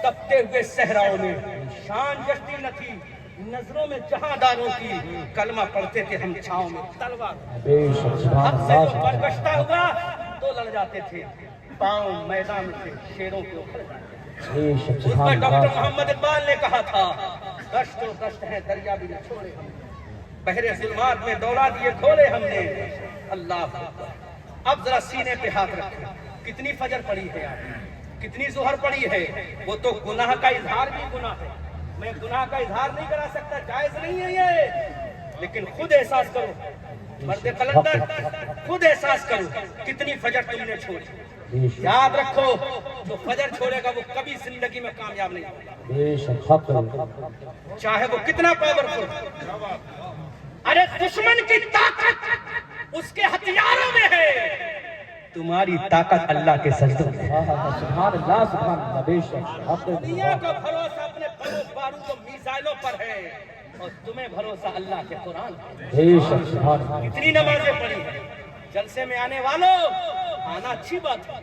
تپتے ہوئے صحراؤں میں. شان جستی نہ تھی نظروں میں جہانداروں کی, کلمہ پڑھتے تھے ہم چھاؤں میں تلوار. حق سے جو برگشتہ ہوا تو لڑ جاتے تھے, پاؤں میدان میں سے شیروں کے اکھڑ جاتے. اس میں ڈاکٹر محمد اقبال نے کہا تھا دشت و دشت ہے دریا بھی نہ چھوڑے ہم نے, بحر ظلمات میں دوڑا دیے کھولے ہم نے. اللہ اب ذرا سینے پہ ہاتھ رکھیں. کتنی فجر پڑی ہے آپ, کتنی ظہر پڑی ہے. وہ تو گناہ کا اظہار بھی گناہ ہے. میں گناہ کا اظہار نہیں کرا سکتا, جائز نہیں ہے یہ. لیکن خود احساس کرو مرد قلندر, خود احساس کرو کتنی فجر تم نے چھوڑی. یاد رکھو جو فجر چھوڑے گا وہ کبھی زندگی میں کامیاب نہیں ہوگا, چاہے وہ کتنا پاورفل. ارے دشمن کی طاقت اس کے ہتھیاروں میں ہے, تمہاری طاقت اللہ کے سجدوں میں. دنیا کا بھروسہ اپنے بموں بارود و میزائلوں پر ہے اور تمہیں بھروسہ اللہ کے قرآن پر. کتنی نمازیں پڑھی ہیں. جلسے میں آنے والوں, آنا اچھی بات ہے,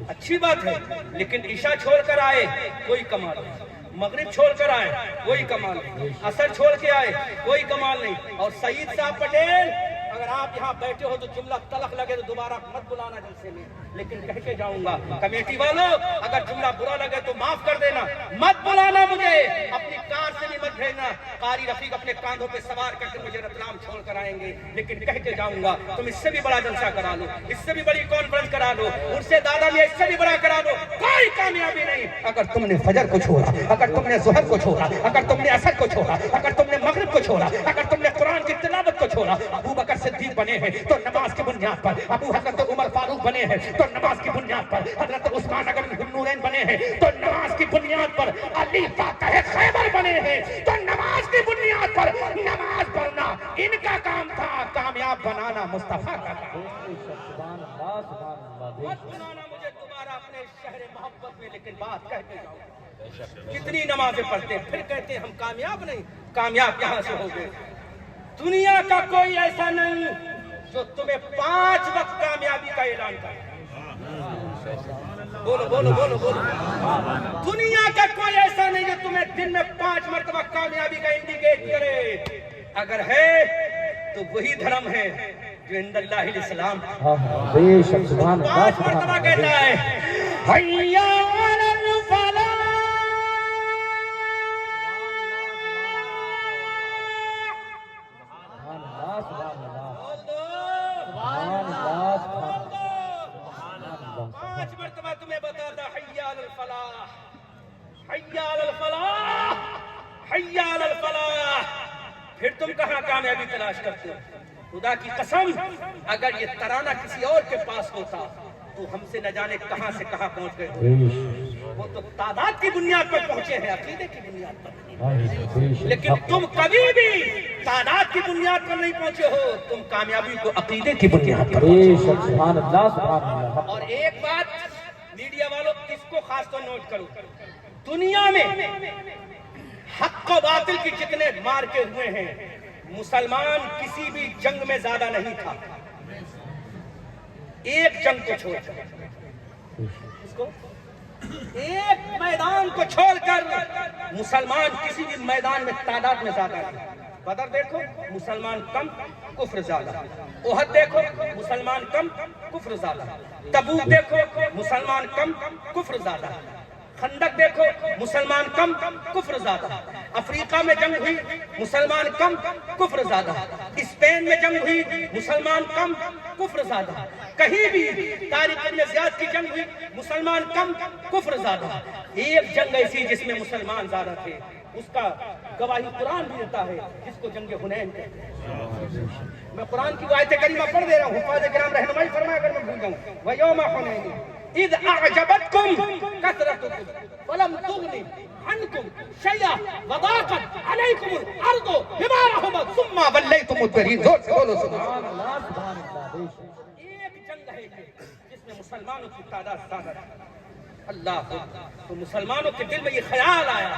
اچھی بات ہے, لیکن عشاء چھوڑ کر آئے کوئی کمال نہیں, مغرب چھوڑ کر آئے کوئی کمال نہیں, عصر چھوڑ کے آئے کوئی کمال نہیں. اور سعید صاحب پٹیل اگر آپ یہاں بیٹھے ہو تو جملہ تلخ لگے تو دوبارہ مت بلانا جلسے میں, لیکن کہہ کے جاؤں گا کمیٹی والوں اگر جملہ برا لگے تو معاف کر دینا, مت بلانا مجھے, اپنی کار سے بھی مت بھیجنا. قاری رفیق اپنے کاندھوں پہ سوار کر کے مجھے رتلام چھوڑ کر آئیں گے, لیکن کہہ کے جاؤں گا تم اس سے بھی بڑا جلسہ کرا لو, اس سے بھی بڑی کانفرنس کرا لو, ان سے دادا میں اس سے بھی بڑا کرا لو, کوئی کامیابی نہیں. اگر تم نے فجر کو چھوڑا, اگر تم نے ظہر کو چھوڑا, اگر تم نے عصر کو چھوڑا, اگر تم نے مغرب کو چھوڑا, اگر تم نے قرآن کی تلاوت کو چھوڑا. ابو بکر صدیق بنے ہیں تو نماز کی بنیاد پر, ابو حضرت عمر فاروق بنے ہیں تو نماز کی بنیاد پر, حضرت عثمان اگر نورین بنے ہیں تو نماز کی بنیاد پر, علی فاتح خیبر بنے ہیں تو نماز کی بنیاد پر. نماز پڑھنا ان کا کام تھا, کامیاب بنانا مصطفیٰ کا کام. سبحان اللہ سبحان اللہ. مت بنانا مجھے دوبارہ اپنے شہر محبت میں, لیکن بات کہتے جاؤ. کتنی نمازیں پڑھتے پھر کہتے ہیں ہم کامیاب نہیں. کامیاب کہاں سے ہو گئے؟ دنیا کا کوئی ایسا نہیں جو تمہیں 5 وقت کامیابی کا اعلان کرے. بولو بولو بولو بولو. دنیا کا کوئی ایسا نہیں جو تمہیں دن میں 5 مرتبہ کامیابی کا انڈیکیٹ کرے. اگر ہے تو وہی دھرم ہے جو عند اللہ الاسلام. بے شک سبحان اللہ 5 مرتبہ کہتا ہے حی علی الفلاح. سبحان اللہ. 5 مرتبہ تمہیں بتاتا حی علی الفلاح, حی علی الفلاح, حی علی الفلاح. پھر تم کہاں کامیابی تلاش کرتے ہو؟ خدا کی قسم اگر یہ ترانہ کسی اور کے پاس ہوتا تو ہم سے نہ جانے کہاں سے کہاں پہنچ گئے. وہ تو تعداد کی بنیاد پر پہنچے ہیں, عقیدے کی بنیاد پر. لیکن تم کبھی بھی تعداد کی بنیاد پر نہیں پہنچے ہو, تم کامیابی کو عقیدے کی بنیاد پر بے پہنچے. شک سبحان اللہ سبحان اللہ. اور ایک بات میڈیا والوں اس کو خاص طور نوٹ کرو, دنیا میں حق و باطل کی جتنے مارکے ہوئے ہیں, مسلمان کسی بھی جنگ میں زیادہ نہیں تھا. ایک جنگ کو چھوڑ کر, ایک میدان کو چھوڑ کر مسلمان کسی بھی میدان میں تعداد میں زیادہ تھا. بدر دیکھو مسلمان کم کفر زیادہ, احد دیکھو مسلمان کم کفر زیادہ, تبوک دیکھو مسلمان کم کفر زیادہ, خندق دیکھو مسلمان کم کفر زیادہ, افریقہ میں جنگ ہوئی مسلمان کم کفر زیادہ, اسپین میں جنگ ہوئی مسلمان کم کفر زیادہ, کہیں بھی طارق ابن زیاد کی جنگ ہوئی مسلمان کم کفر زیادہ. ایک جنگ ایسی جس میں مسلمان زیادہ تھے, اس کا گواہی قرآن بھی دیتا ہے, جس کو جنگ حنین کہتے ہیں. میں قرآن کی آیت کریمہ پڑھ دے رہا ہوں, حفاظ کرام رہنمائی فرمایا اگر میں بھول جاؤں. وَيَوْمَ حُنَيْنٍ اذ اعجبتكم كثرتكم فلم تغن عنكم شيئا وضاقت عليكم الارض بما رحبت ثم وليتم مدبرين. بولو سبحان اللہ سبحان اللہ. ایک جنگ ہے جس میں مسلمانوں کی تعداد زیادہ تھی. اللہ تو مسلمانوں کے دل میں یہ خیال آیا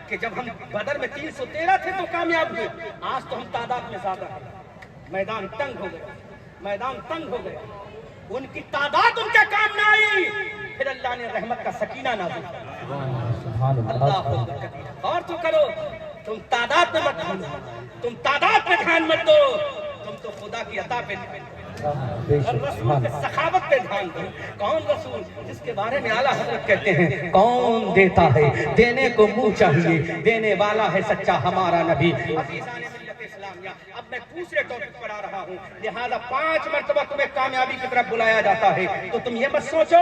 کہ جب ہم بدر میں 313 تھے تو کامیاب ہوئے, آج تو ہم تعداد میں زیادہ ہیں. میدان تنگ ہو گئے, میدان تنگ ہو گئے, ان کی تعداد ان کے کام نہ آئی. پھر اللہ نے رحمت کا سکینہ نازل کیا. اللہ اور تو کرو, تم تعداد میں مت دھیان, تم تعداد میں دھیان مت دو, تم تو خدا کی عطا پہ اور رسول کے سخاوت پہ دھیان دو. کون رسول جس کے بارے میں اعلیٰ حضرت کہتے ہیں کون دیتا ہے دینے کو منہ چاہیے, دینے والا ہے سچا ہمارا نبی. اب میں دوسرے ٹاپک پر آ رہا ہوں, لہذا 5 مرتبہ تمہیں کامیابی کی طرف بلایا جاتا ہے تو تم یہ مت سوچو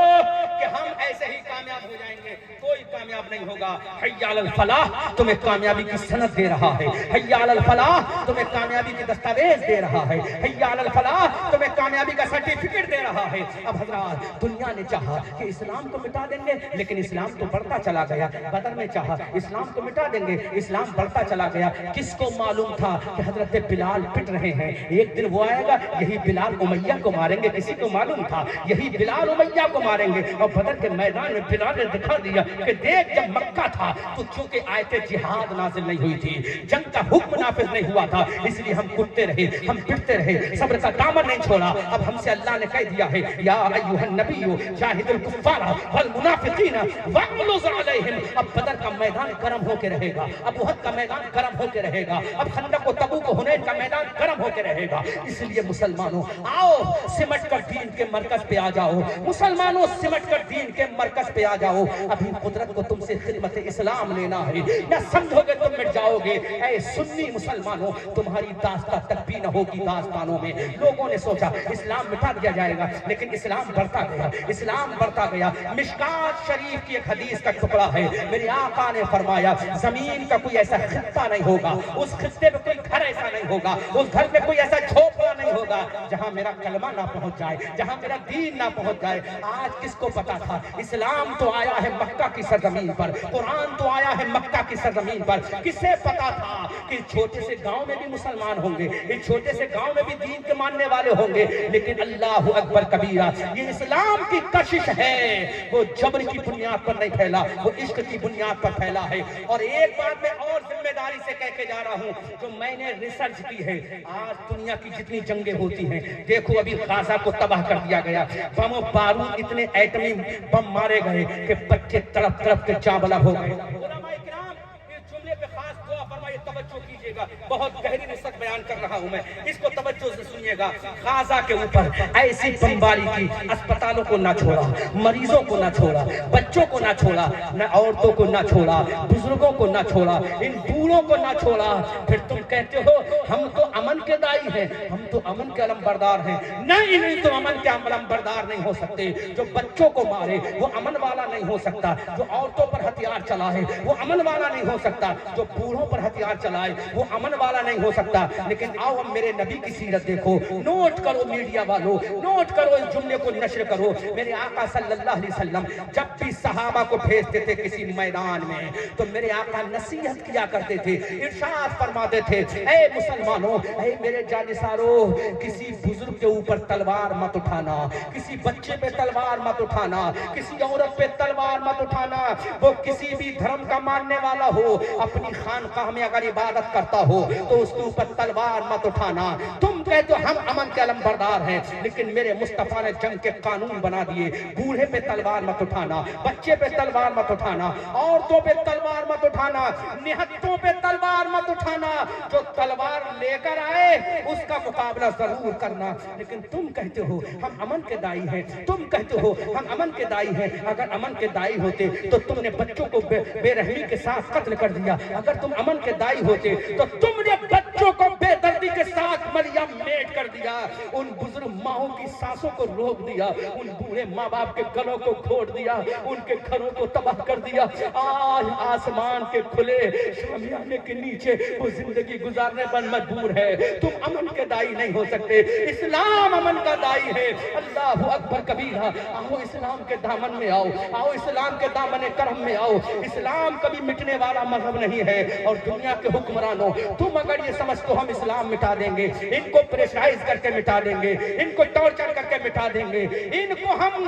کہ ہم ایسے ہی کامیاب ہو جائیں گے. کوئی کامیاب نہیں ہوگا. حی علی الفلاح تمہیں کامیابی کی سند دے رہا ہے, حی علی الفلاح تمہیں کامیابی کی دستاویز دے رہا ہے, حی علی الفلاح تمہیں کامیابی کا سرٹیفکیٹ دے رہا ہے. اب حضرات دنیا نے چاہا کہ اسلام کو مٹا دیں گے, لیکن اسلام تو بڑھتا چلا گیا. بدر میں چاہا اسلام کو مٹا دیں گے, اسلام بڑھتا چلا گیا. کس کو معلوم تھا کہ حضرت بلال پٹ رہے ہیں, ایک دن وہ آئے گا یہی بلال امیہ کو ماریں گے. کسی کو معلوم تھا یہی بلال امیہ کو ماریں گے؟ اور بدر کے میدان میں بلال نے دکھا دیا کہ دیکھ جب مکہ تھا تو چونکہ آیت جہاد نازل نہیں ہوئی تھی, جنگ کا حکم نافذ نہیں ہوا تھا, اس لیے ہم کٹتے رہے, ہم پٹتے رہے, صبر کا دامن نہیں چھوڑا. اب ہم سے اللہ نے کہہ دیا ہے یا ایھا النبی جاہد الکفار والمنافقین واغلظ علیہم. اب بدر کا میدان گرم ہو کے رہے گا, اب احد کا میدان گرم ہو کے رہے گا, اب خندق و تبوک و حنین کا میدان گرم ہو کے رہے گا. اس لیے مسلمانوں آؤ سمٹ کر دین کے مرکز پہ آ جاؤ, مسلمانوں سمٹ کر دین کے مرکز پہ آ جاؤ. ابھی قدرت کو تم سے خدمت اسلام لینا ہے, نہ سمجھو گے تم مٹ جاؤ گے. اے سنی مسلمانوں تمہاری داستان تک بھی نہ ہوگی داستانوں میں. لوگوں نے سوچا اسلام مٹا دیا جائے گا, گا، لیکن اسلام بڑھتا گیا، اسلام بڑھتا گیا۔ مشکات شریف کی ایک حدیث کا ٹکڑا ہے، میرے آقا نے فرمایا زمین کا کوئی ایسا خطہ نہیں ہوگا، اس خطے میں کوئی گھر ایسا نہیں ہوگا، اس گھر میں کوئی ایسا جھوپڑا نہیں ہوگا جہاں میرا کلمہ نہ پہنچ جائے، جہاں میرا دین نہ پہنچ جائے۔ آج کس کو پتا تھا اسلام تو آیا ہے مکہ کی سرزمین پر، قرآن تو آیا ہے مکہ کی سرزمین پر؟ کسے پتا تھا کہ چھوٹے سے گاؤں میں بھی مسلمان ہوں گے، اس چھوٹے سے گاؤں میں بھی دین کے ماننے والے ہوں گے؟ لیکن اللہ اکبر کبیرہ، یہ اسلام کی کشش ہے، وہ جبر کی بنیاد پر نہیں پھیلا، وہ عشق کی بنیاد پر پھیلا ہے۔ اور ایک بات میں اور ذمہ داری سے کہہ کے جا رہا ہوں جو میں نے ریسرچ کی ہے، آج دنیا کی جتنی جنگیں ہوتی ہیں، دیکھو ابھی غازہ کو تباہ کر دیا گیا، بم و بارود اتنے ایٹمی بم مارے گئے کہ بچے تڑپ تڑپ کے چاولا ہو گئے۔ علماء کرام اس جملے پہ خاص دعا فرمائیے، توجہ کیجئے گا، بہت گہری نصرت بیان کر رہا ہوں میں، اس کو توجہ سے سنیے گا۔ غازہ کے اوپر ایسی بمباری کی، اسپتالوں کو نہ چھوڑا، مریضوں کو نہ چھوڑا، بچوں کو نہ چھوڑا، نہ عورتوں کو نہ چھوڑا، بزرگوں کو نہ چھوڑا، ان بوڑھوں کو نہ چھوڑا۔ پھر تم کہتے ہو ہم تو امن کے دائی ہیں، ہم تو امن کے علم بردار ہیں۔ نہیں، تو امن کے علم بردار نہیں ہو سکتے۔ جو بچوں کو مارے وہ امن والا نہیں ہو سکتا، جو عورتوں پر ہتھیار چلائے وہ امن والا نہیں ہو سکتا، جو بوڑھوں پر ہتھیار چلائے وہ امن والا نہیں ہو سکتا۔ لیکن آؤ ہم میرے نبی کی سیرت دیکھو، نوٹ کرو میڈیا والو، نوٹ کرو اس جملے کو نشر کرو۔ میرے آقا صلی اللہ علیہ وسلم جب بھی صحابہ کو بھیجتے تھے کسی میدان میں تو میرے آقا نصیحت کیا کرتے تھے، ارشاد فرماتے تھے، اے مسلمانوں، اے میرے جانثاروں، کسی بزرگ کے اوپر تلوار مت اٹھانا، کسی بچے پہ تلوار مت اٹھانا، کسی عورت پہ تلوار مت اٹھانا، وہ کسی بھی دھرم کا ماننے والا ہو، اپنی خانقاہ میں اگر عبادت کرتا ہو تو اس کے اوپر تلوار مت اٹھانا۔ تم کہتے ہو ہم امن کے علم بردار ہیں، لیکن میرے مصطفیٰ نے جنگ کے قانون بنا دیے، بوڑھے پہ تلوار مت اٹھانا، بچے پہ تلوار مت اٹھانا، عورتوں پہ تلوار مت اٹھانا، نہتوں پہ تلوار مت اٹھانا۔ جو تلوار لے کر آئے اس کا مقابلہ ضرور کرنا۔ لیکن تم کہتے ہو ہم امن کے دائی ہیں، تم کہتے ہو ہم امن کے دائی ہیں۔ اگر امن کے دائی ہوتے تو تم نے بچوں کو بے رحمی کے ساتھ قتل کر دیا، اگر تم امن کے دائی ہوتے تو تم نے بچوں کو بے دردی کے ساتھ مریم میٹ کر دیا، ان بزرگ ماؤں کی سانسوں کو روک دیا، ان بوڑھے ماں باپ کے گلوں کو کھوڑ دیا، ان کے گھروں کو تباہ کر دیا۔ آج آسمان کے کھلے شامیانے کے نیچے وہ زندگی گزارنے پر مجبور ہے۔ تم امن کے دائی نہیں ہو سکتے، اسلام امن کا دائی ہے۔ اللہ اکبر کبیرہ، آؤ اسلام کے دامن میں آؤ، آؤ اسلام کے دامن کرم میں آؤ۔ اسلام کبھی مٹنے والا مذہب نہیں ہے۔ اور دنیا کے حکمرانوں، تم اگر یہ سمجھتے ہو ہم اسلام مٹا دیں گے، ان کو پریشرائز کر کے مٹا دیں گے، ان کو ٹارچر کر کے مٹا دیں گے، ان کو ہم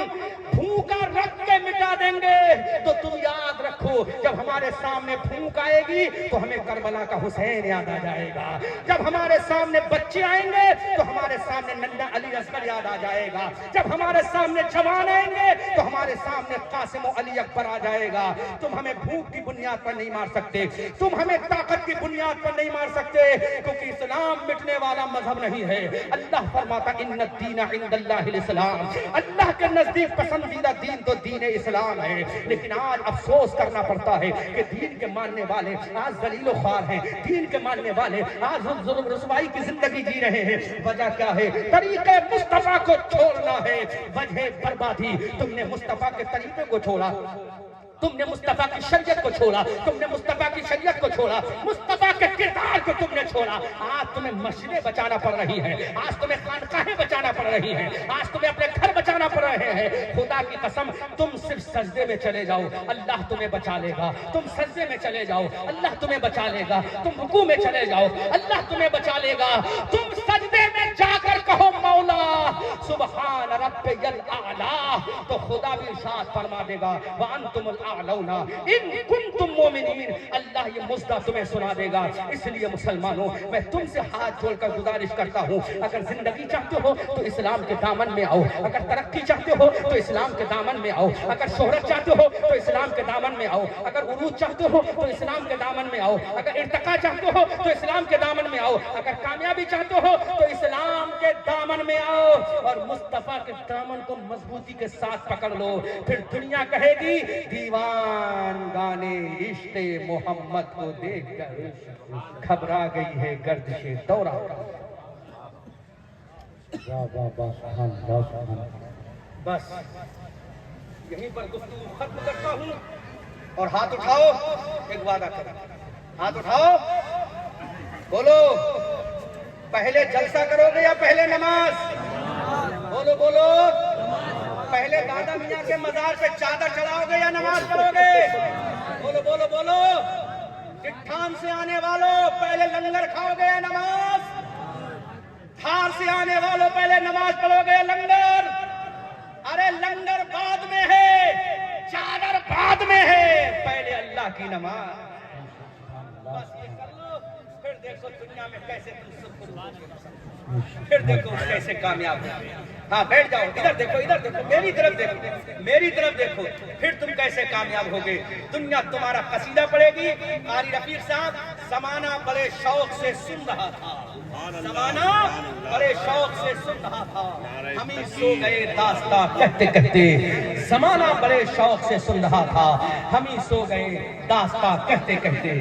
بھوکا رکھ کے مٹا دیں گے، تو تم یاد رکھو جب ہمارے سامنے بھوک آئے گی تو ہمیں کربلا کا حسین یاد آ جائے گا، جب ہمارے سامنے بچے آئیں گے تو ہمارے سامنے ننھا علی اصغر یاد آ جائے گا، جب ہمارے سامنے جوان آئیں گے تو ہمارے سامنے قاسم و علی اکبر آ جائے گا۔ تم ہمیں بھوک کی بنیاد پر نہیں مار سکتے، تم ہمیں طاقت کی بنیاد پر نہیں مار سکتے، کیونکہ اسلام مٹنے والا مذہب نہیں ہے۔ اللہ فرماتا ان الدین عند اللہ الاسلام، اللہ کے نزدیک پسندیدہ دین تو دین اسلام ہے۔ لیکن آج افسوس کرنا پڑتا ہے کہ دین کے ماننے والے آج ذلیل و خوار ہیں، دین کے ماننے والے آج ظلم رسوائی کی زندگی جی رہے ہیں۔ وجہ کیا ہے؟ طریقے مصطفیٰ کو چھوڑنا ہے، وجہ بربادی۔ تم نے مصطفیٰ کے طریقے کو چھوڑا، تم نے مصطفیٰ کی شریعت کو چھوڑا، تم نے مصطفیٰ کی شریعت کو چھوڑا، مصطفیٰ کے کردار کو تم نے چھوڑا۔ آج تمہیں مسجدیں بچانا پڑ رہی ہیں، آج تمہیں خانقاہیں بچانا پڑ رہی ہیں، آج تمہیں اپنے گھر بچانا پڑ رہے ہیں۔ خدا کی قسم تم صرف سجدے میں چلے جاؤ، اللہ تمہیں بچا لے گا۔ تم سجدے میں چلے جاؤ، اللہ تمہیں بچا لے گا۔ تم رکوع میں چلے جاؤ، اللہ تمہیں بچا لے گا۔ تم سجدے میں جا کر کہو مولا سبحان ربی الاعلی، تو خدا بھی ارشاد فرما دے گا وانتم الاعلون ان کنتم مومنین، اللہ یہ مژدہ تمہیں سنا دے گا۔ اس لیے مسلمانوں میں تم سے ہاتھ جوڑ کر گزارش کرتا ہوں، اگر زندگی چاہتے ہو تو اسلام کے دامن میں آؤ، اگر ترقی چاہتے ہو تو اسلام کے دامن میں آؤ، اگر شہرت چاہتے ہو تو اسلام کے دامن میں آؤ، اگر عروج چاہتے ہو تو اسلام کے دامن میں آؤ، اگر ارتقاء چاہتے ہو تو اسلام کے دامن میں آؤ، اگر کامیابی چاہتے ہو تو اسلام کے دامن میں آؤ، اور مصطفیٰ کے دامن کو مضبوطی کے ساتھ پکڑ لو۔ پھر دنیا کہے گی دیوان گانے عشق محمد کو دیکھ کر گھبرا گئی ہے گردش دورہ۔ واہ واہ واہ سبحان اللہ سبحان اللہ۔ بس یہیں پر گفتگو ختم کرتا ہوں اور ہاتھ اٹھاؤ، ایک وعدہ کرو، ہاتھ اٹھاؤ، بولو پہلے جلسہ کرو گے یا پہلے نماز؟ بولو بولو، پہلے دادا میاں کے مزار پہ چادر چڑھاؤ گے یا نماز پڑھو گے؟ بولو بولو بولو، ٹٹھان سے آنے والوں پہلے لنگر کھاؤ گے یا نماز؟ دھار سے آنے والوں پہلے نماز پڑھو گے یا لنگر؟ ارے لنگر بعد میں ہے، چادر بعد میں ہے، پہلے اللہ کی نماز۔ بس یہ کر لو، پھر دیکھو دنیا میں کیسے تم سب کو پھر دیکھو کیسے کامیاب ہو۔ ہاں بیٹھ جاؤ، ادھر دیکھو ادھر دیکھو، میری طرف دیکھو، میری طرف دیکھو، پھر تم کیسے کامیاب ہوگے۔ دنیا تمہارا قصیدہ پڑھے گی۔ قاری رفیق صاحب، زمانہ بڑے شوق سے سن رہا تھا، زمانہ بڑے شوق سے سن رہا تھا، ہم ہی سو گئے داستاں کہتے کہتے۔ زمانہ بڑے شوق سے سن رہا تھا، ہم ہی سو گئے داستاں کہتے کہتے۔